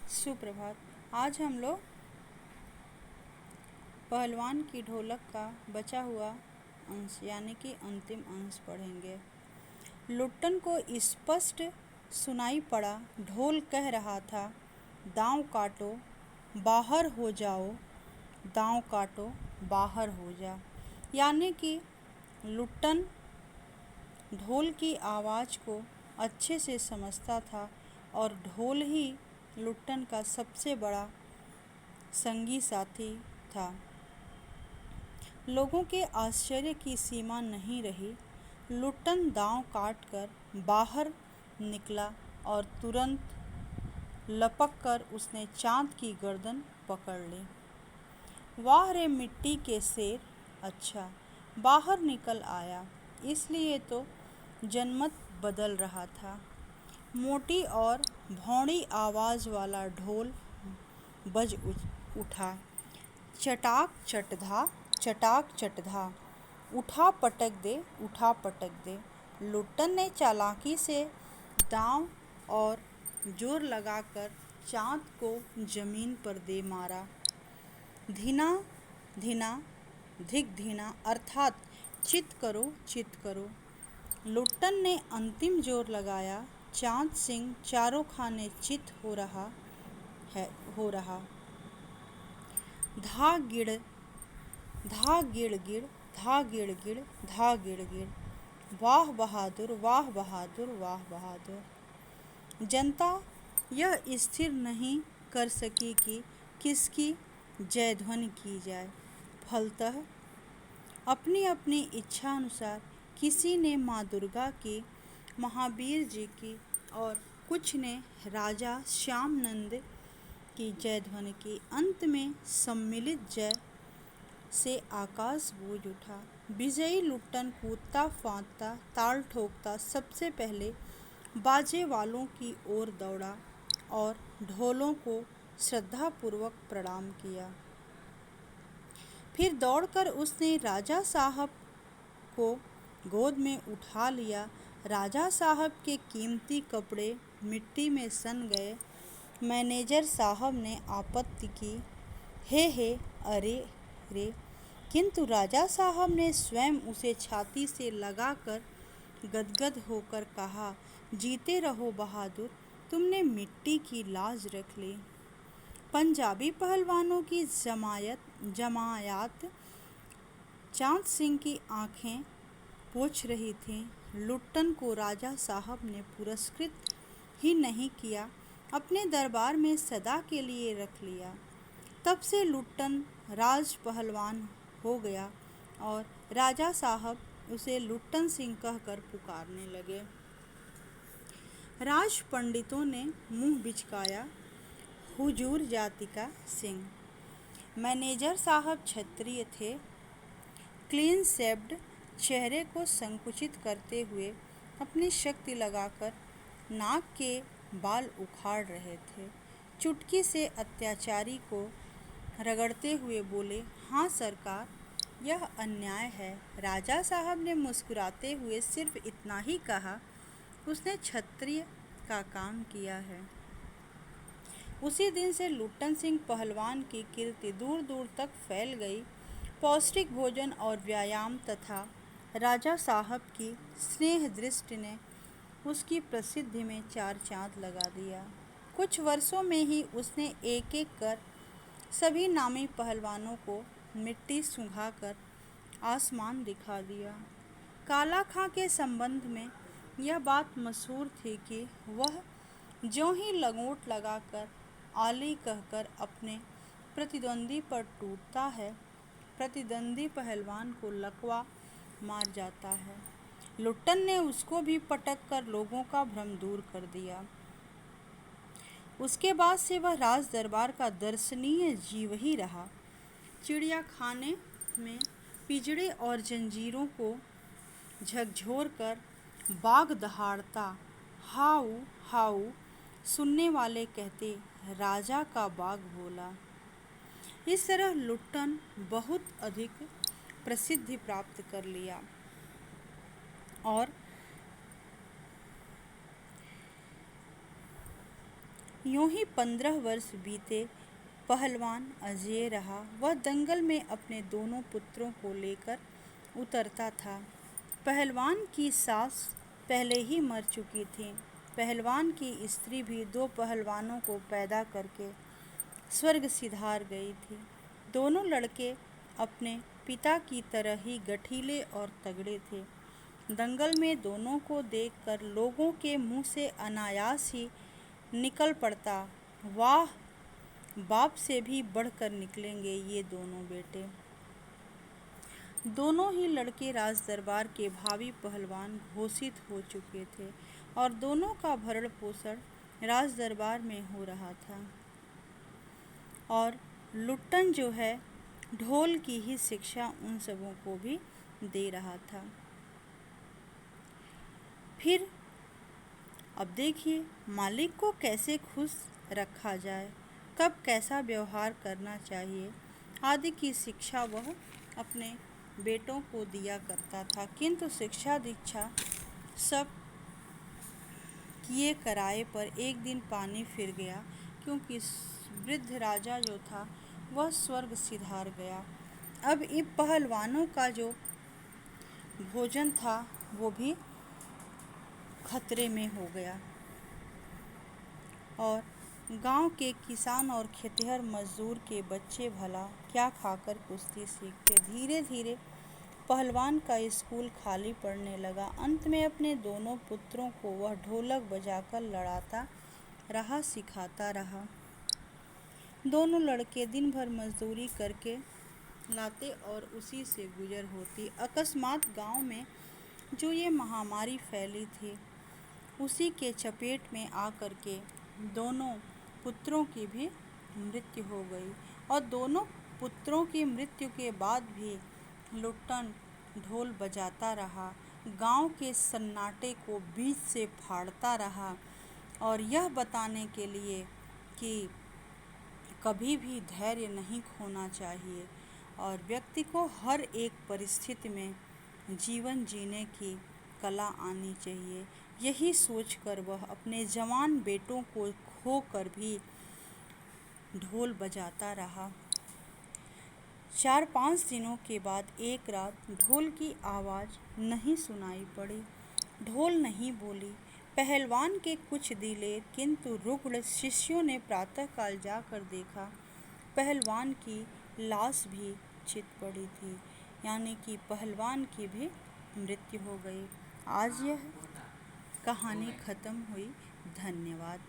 सुप्रभात। आज हम लोग पहलवान की ढोलक का बचा हुआ अंश यानी कि अंतिम अंश पढ़ेंगे। लुट्टन को स्पष्ट सुनाई पड़ा, ढोल कह रहा था, दांव काटो बाहर हो जाओ, दांव काटो बाहर हो जा। यानी कि लुट्टन ढोल की आवाज़ को अच्छे से समझता था और ढोल ही लुट्टन का सबसे बड़ा संगी साथी था। लोगों के आश्चर्य की सीमा नहीं रही। लुट्टन दांव काट कर बाहर निकला और तुरंत लपक कर उसने चाँद की गर्दन पकड़ ली। वाह रे मिट्टी के शेर, अच्छा बाहर निकल आया, इसलिए तो जनमत बदल रहा था। मोटी और भौंडी आवाज़ वाला ढोल बज उठा, चटाक चटधा, चटाक चटधा, उठा पटक दे, उठा पटक दे। लुट्टन ने चालाकी से दांव और जोर लगाकर चाँद को जमीन पर दे मारा। धीना धीना धिक धीना अर्थात चित करो, चित करो। लुट्टन ने अंतिम जोर लगाया। चाँद सिंह चारों खाने चित हो रहा। धा गिड़, धा गिड़ गिड़, धा गिड़ गिड़, धा गिड़ गिड़। वाह बहादुर, वाह बहादुर, वाह बहादुर। जनता यह स्थिर नहीं कर सकी कि किसकी जयध्वनि की जाए। फलतः अपनी अपनी इच्छा अनुसार किसी ने माँ दुर्गा की, महावीर जी की और कुछ ने राजा श्यामनंद की जयध्वनि की। अंत में सम्मिलित जय से आकाश गूंज उठा। विजयी लुट्टन कूदता फांदता ताल ठोकता सबसे पहले बाजे वालों की ओर दौड़ा और ढोलों को श्रद्धापूर्वक प्रणाम किया। फिर दौड़कर उसने राजा साहब को गोद में उठा लिया। राजा साहब के कीमती कपड़े मिट्टी में सन गए। मैनेजर साहब ने आपत्ति की, हे अरे रे, किंतु राजा साहब ने स्वयं उसे छाती से लगाकर गदगद होकर कहा, जीते रहो बहादुर, तुमने मिट्टी की लाज रख ली। पंजाबी पहलवानों की जमायात चाँद सिंह की आंखें पोंछ रही थीं। लुट्टन को राजा साहब ने पुरस्कृत ही नहीं किया, अपने दरबार में सदा के लिए रख लिया। तब से लुट्टन राज पहलवान हो गया और राजा साहब उसे लुट्टन सिंह कहकर पुकारने लगे। राज पंडितों ने मुंह बिचकाया, हुजूर जाति का सिंह। मैनेजर साहब क्षत्रिय थे। क्लीन शेव्ड चेहरे को संकुचित करते हुए अपनी शक्ति लगाकर नाक के बाल उखाड़ रहे थे। चुटकी से अत्याचारी को रगड़ते हुए बोले, हाँ सरकार, यह अन्याय है। राजा साहब ने मुस्कुराते हुए सिर्फ इतना ही कहा, उसने क्षत्रिय का काम किया है। उसी दिन से लुट्टन सिंह पहलवान की कीर्ति दूर दूर तक फैल गई। पौष्टिक भोजन और व्यायाम तथा राजा साहब की स्नेह दृष्टि ने उसकी प्रसिद्धि में चार चांद लगा दिया। कुछ वर्षों में ही उसने एक एक कर सभी नामी पहलवानों को मिट्टी सुंघाकर आसमान दिखा दिया। काला खां के संबंध में यह बात मशहूर थी कि वह ज्यों ही लंगोट लगाकर आली कहकर अपने प्रतिद्वंदी पर टूटता है, प्रतिद्वंदी पहलवान को लकवा मार जाता है। लुट्टन ने उसको भी पटक कर लोगों का भ्रम दूर कर दिया। उसके बाद से वह राज दरबार का दर्शनीय जीव ही रहा। चिड़िया खाने में पिंजड़े और जंजीरों को झकझोर कर बाघ दहाड़ता, हाउ हाउ, सुनने वाले कहते, राजा का बाघ बोला। इस तरह लुट्टन बहुत अधिक प्रसिद्धि प्राप्त कर लिया और यूं ही 15 वर्ष बीते। पहलवान अजेय रहा। वह दंगल में अपने दोनों पुत्रों को लेकर उतरता था। पहलवान की सास पहले ही मर चुकी थी। पहलवान की स्त्री भी 2 पहलवानों को पैदा करके स्वर्ग सिधार गई थी। दोनों लड़के अपने पिता की तरह ही गठीले और तगड़े थे। दंगल में दोनों को देखकर लोगों के मुंह से अनायास ही निकल पड़ता, वाह, बाप से भी बढ़कर निकलेंगे ये दोनों बेटे। दोनों ही लड़के राज दरबार के भावी पहलवान घोषित हो चुके थे और दोनों का भरण पोषण राज दरबार में हो रहा था। और लुट्टन जो है ढोल की ही शिक्षा उन सबों को भी दे रहा था। फिर अब देखिए मालिक को कैसे खुश रखा जाए, कब कैसा व्यवहार करना चाहिए आदि की शिक्षा वह अपने बेटों को दिया करता था। किंतु शिक्षा दीक्षा सब किए कराए पर एक दिन पानी फिर गया, क्योंकि वृद्ध राजा जो था वह स्वर्ग सिधार गया। अब इन पहलवानों का जो भोजन था वो भी खतरे में हो गया और गांव के किसान और खेतिहर मजदूर के बच्चे भला क्या खाकर कुश्ती सीखते। धीरे धीरे पहलवान का स्कूल खाली पड़ने लगा। अंत में अपने दोनों पुत्रों को वह ढोलक बजाकर लड़ाता रहा, सिखाता रहा। दोनों लड़के दिन भर मजदूरी करके लाते और उसी से गुजर होती। अकस्मात गांव में जो ये महामारी फैली थी उसी के चपेट में आकर के दोनों पुत्रों की भी मृत्यु हो गई। और दोनों पुत्रों की मृत्यु के बाद भी लुट्टन ढोल बजाता रहा, गांव के सन्नाटे को बीच से फाड़ता रहा और यह बताने के लिए कि कभी भी धैर्य नहीं खोना चाहिए और व्यक्ति को हर एक परिस्थिति में जीवन जीने की कला आनी चाहिए। यही सोचकर वह अपने जवान बेटों को खोकर भी ढोल बजाता रहा। 4-5 दिनों के बाद एक रात ढोल की आवाज़ नहीं सुनाई पड़ी, ढोल नहीं बोली। पहलवान के कुछ दिलेर किंतु रुग्ण शिष्यों ने प्रातःकाल जाकर देखा, पहलवान की लाश भी चित पड़ी थी, यानी कि पहलवान की भी मृत्यु हो गई। आज यह कहानी खत्म हुई। धन्यवाद।